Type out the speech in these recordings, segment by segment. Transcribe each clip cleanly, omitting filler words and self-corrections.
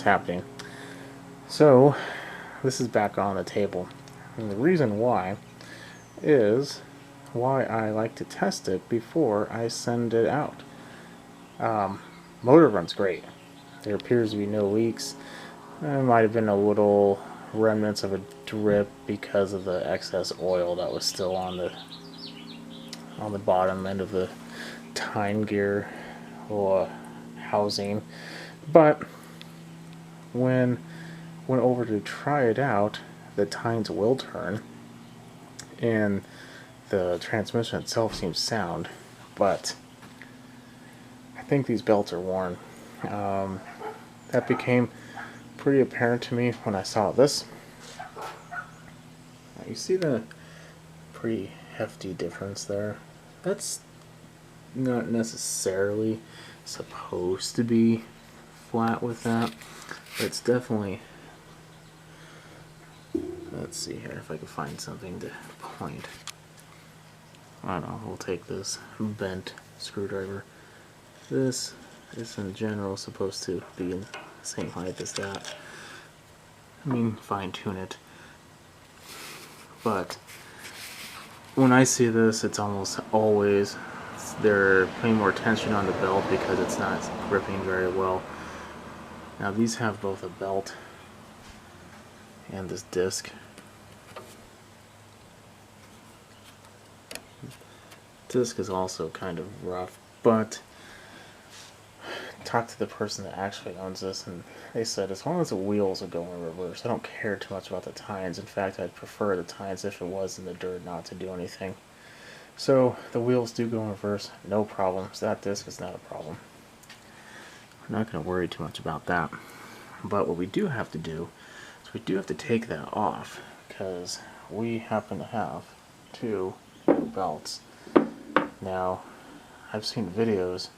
happening. So this is back on the table, and the reason why is why I like to test it before I send it out. Motor runs great. There appears to be no leaks. There might have been a little remnants of a drip because of the excess oil that was still on the bottom end of the tine gear or housing. But when went over to try it out, the tines will turn and the transmission itself seems sound, but I think these belts are worn. That became pretty apparent to me when I saw this. You see the pretty hefty difference there? That's not necessarily supposed to be flat with that, but it's definitely, let's see here if I can find something to point. I don't know, we'll take this bent screwdriver. This is in general supposed to be in the same height as that. I mean, fine tune it. But when I see this, it's almost always they're putting more tension on the belt because it's not gripping very well. Now these have both a belt and this disc. Disc is also kind of rough, but talked to the person that actually owns this, and they said as long as the wheels will go in reverse, I don't care too much about the tines. In fact, I'd prefer the tines if it was in the dirt not to do anything. So the wheels do go in reverse, no problems. That disc is not a problem. I'm not going to worry too much about that. But what we do have to do is we do have to take that off, because we happen to have two belts. Now, I've seen videos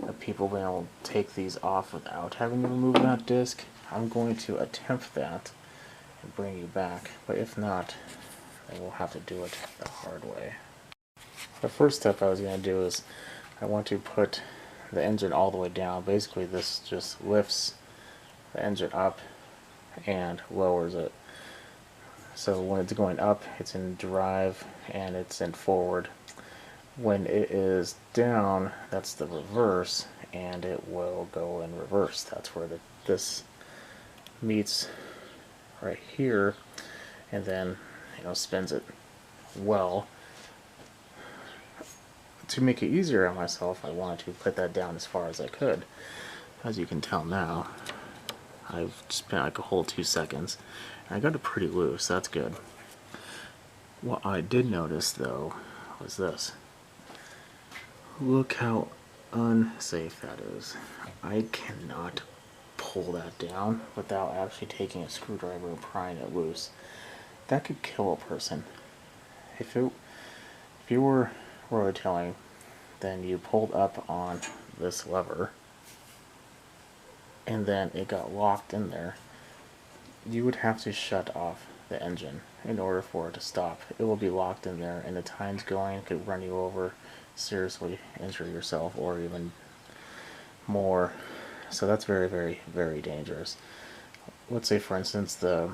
of people being able to take these off without having to remove that disc. I'm going to attempt that and bring you back, but if not, then we'll have to do it the hard way. The first step I was going to do is I want to put the engine all the way down. Basically this just lifts the engine up and lowers it. So when it's going up, it's in drive and it's in forward. When it is down, that's the reverse, and it will go in reverse. That's where this meets right here, and then spins it well. To make it easier on myself, I wanted to put that down as far as I could. As you can tell now, I've spent like a whole 2 seconds, and I got it pretty loose. That's good. What I did notice though was this. Look how unsafe that is. I cannot pull that down without actually taking a screwdriver and prying it loose. That could kill a person. If you were rototilling, then you pulled up on this lever and then it got locked in there, you would have to shut off the engine in order for it to stop. It will be locked in there, and the time's going, could run you over, seriously injure yourself, or even more. So that's very, very, very dangerous. Let's say, for instance, the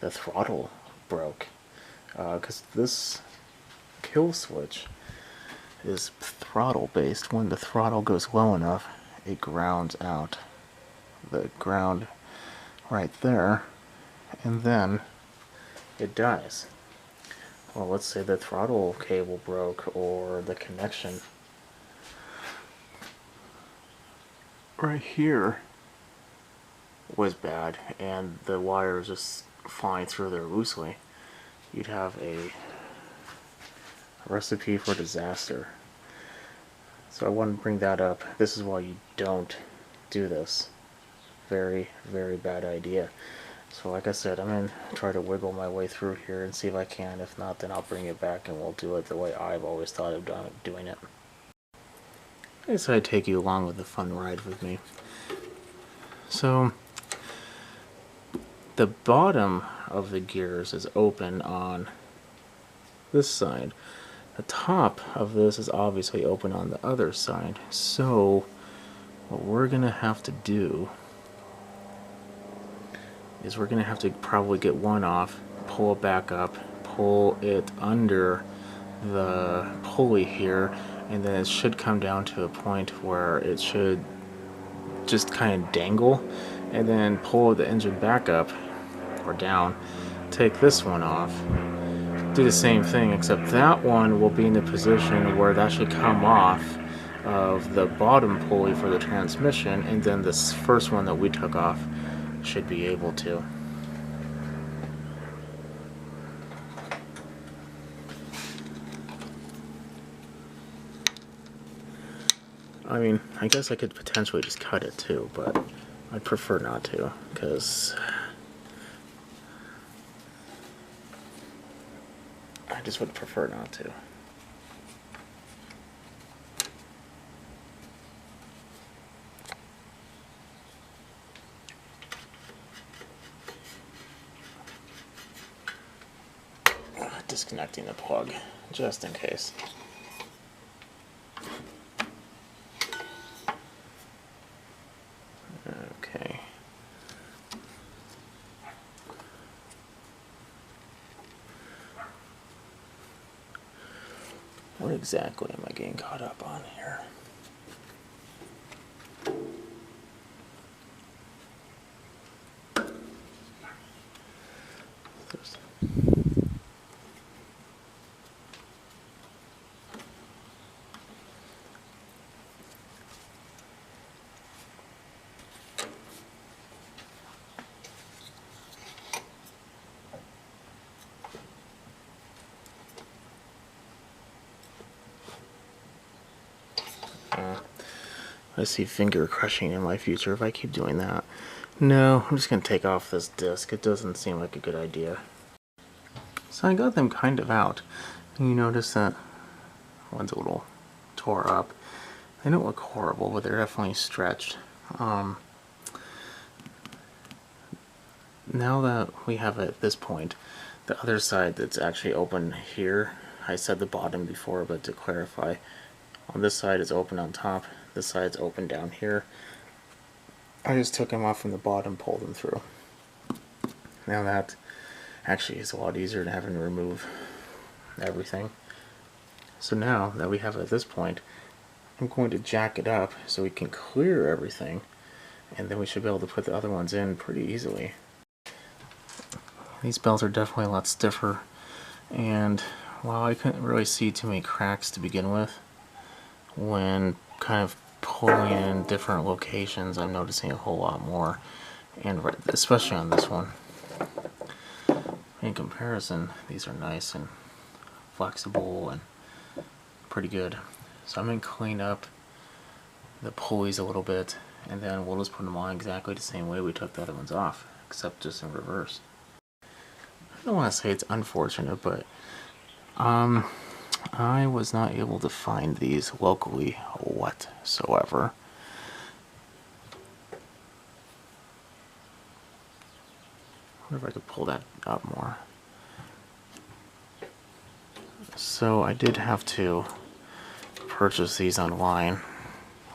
throttle broke, because this kill switch is throttle based. When the throttle goes low enough, it grounds out the ground right there, and then it dies. Well, let's say the throttle cable broke, or the connection right here was bad and the wire is just flying through there loosely. You'd have a recipe for disaster. So I want to bring that up. This is why you don't do this. Very, very bad idea. So like I said, I'm going to try to wiggle my way through here and see if I can. If not, then I'll bring it back and we'll do it the way I've always thought of doing it. I decided to take you along with the fun ride with me. So the bottom of the gears is open on this side. The top of this is obviously open on the other side. So what we're gonna have to do is we're gonna have to probably get one off, pull it back up, pull it under the pulley here, and then it should come down to a point where it should just kind of dangle, and then pull the engine back up or down, take this one off, do the same thing, except that one will be in the position where that should come off of the bottom pulley for the transmission, and then this first one that we took off should be able to. I mean, I guess I could potentially just cut it too, but I'd prefer not to, because I just would prefer not to. Disconnecting the plug, just in case. Okay. What exactly am I getting caught up on here? I see finger crushing in my future if I keep doing that. No, I'm just going to take off this disc. It doesn't seem like a good idea. So I got them kind of out. And you notice that one's a little tore up. They don't look horrible, but they're definitely stretched. Now that we have at this point, the other side that's actually open here, I said the bottom before, but to clarify, on this side is open on top, this side's open down here. I just took them off from the bottom, pulled them through. Now that actually is a lot easier than having to remove everything. So now that we have it at this point, I'm going to jack it up so we can clear everything, and then we should be able to put the other ones in pretty easily. These belts are definitely a lot stiffer, and while I couldn't really see too many cracks to begin with, when kind of pulling in different locations, I'm noticing a whole lot more, and especially on this one. In comparison, these are nice and flexible and pretty good. So I'm going to clean up the pulleys a little bit, and then we'll just put them on exactly the same way we took the other ones off, except just in reverse. I don't want to say it's unfortunate, but I was not able to find these locally whatsoever. I wonder if I could pull that up more. So I did have to purchase these online.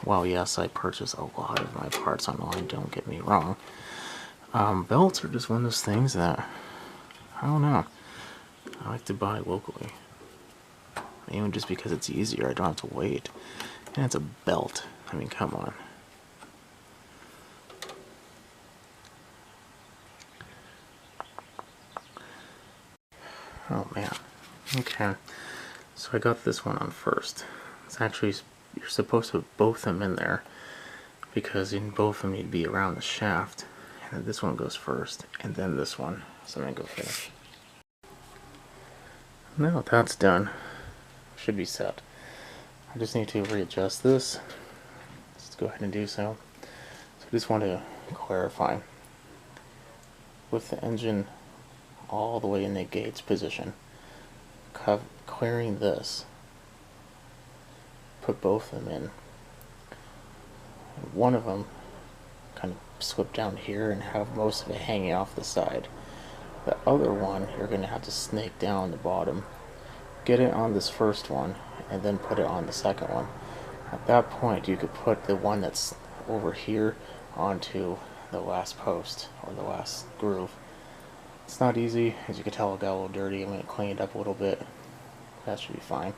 Well, yes, I purchase a lot of my parts online, don't get me wrong. Belts are just one of those things that, I don't know, I like to buy locally. Even just because it's easier, I don't have to wait. And it's a belt. I mean, come on. Oh man. Okay. So I got this one on first. It's actually, you're supposed to have both them in there, because both of them need to be around the shaft. And then this one goes first, and then this one. So I'm going to go finish. Now that's done, should be set. I just need to readjust this. Let's go ahead and do so. So I just want to clarify. With the engine all the way in the gates position, clearing this, put both of them in. One of them kind of slip down here and have most of it hanging off the side. The other one, you're going to have to snake down the bottom, get it on this first one, and then put it on the second one. At that point, you could put the one that's over here onto the last post or the last groove. It's not easy, as you can tell it got a little dirty. I'm going to clean it up a little bit. That should be fine.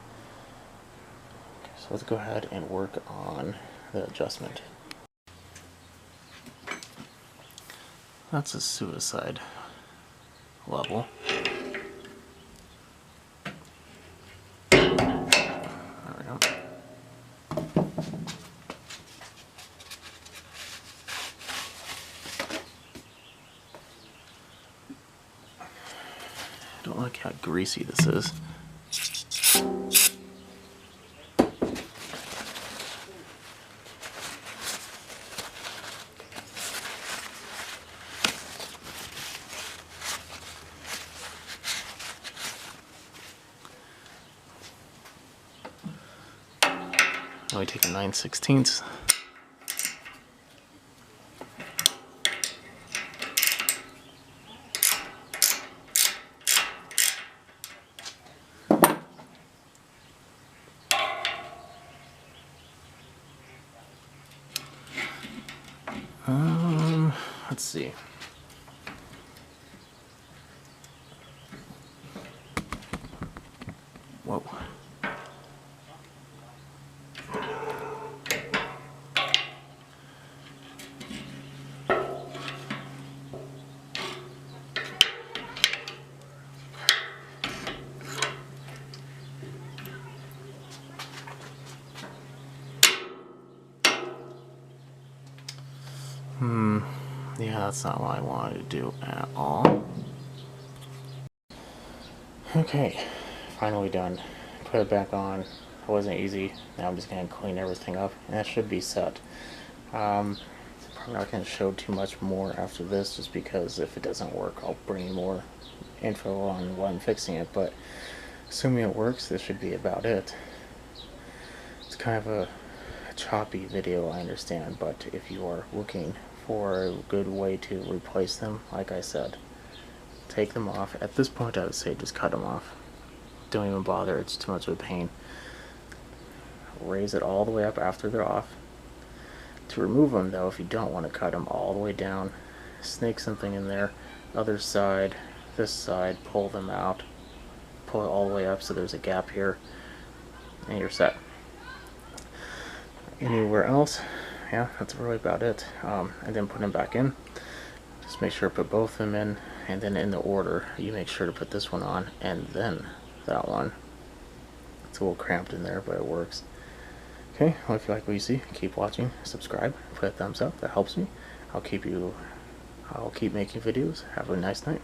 Okay, so let's go ahead and work on the adjustment. That's a suicide level. There we go. Don't like how greasy this is. Now we take a 9/16. Let's see. Whoa. Yeah, that's not what I wanted to do at all. Okay, finally done. Put it back on. It wasn't easy. Now I'm just going to clean everything up, and that should be set. Probably not going to show too much more after this, just because if it doesn't work, I'll bring you more info on when I'm fixing it, but assuming it works, this should be about it. It's kind of a choppy video, I understand, but if you are looking for a good way to replace them, like I said, take them off. At this point, I would say just cut them off. Don't even bother, it's too much of a pain. Raise it all the way up after they're off. To remove them, though, if you don't want to cut them all the way down, snake something in there, other side, this side, pull them out, pull it all the way up so there's a gap here, and you're set. Anywhere else, yeah, that's really about it. And then put them back in. Just make sure to put both of them in, and then in the order, you make sure to put this one on and then that one. It's a little cramped in there, but it works. Okay, well, if you like what you see, keep watching, subscribe, put a thumbs up, that helps me. I'll keep making videos. Have a nice night.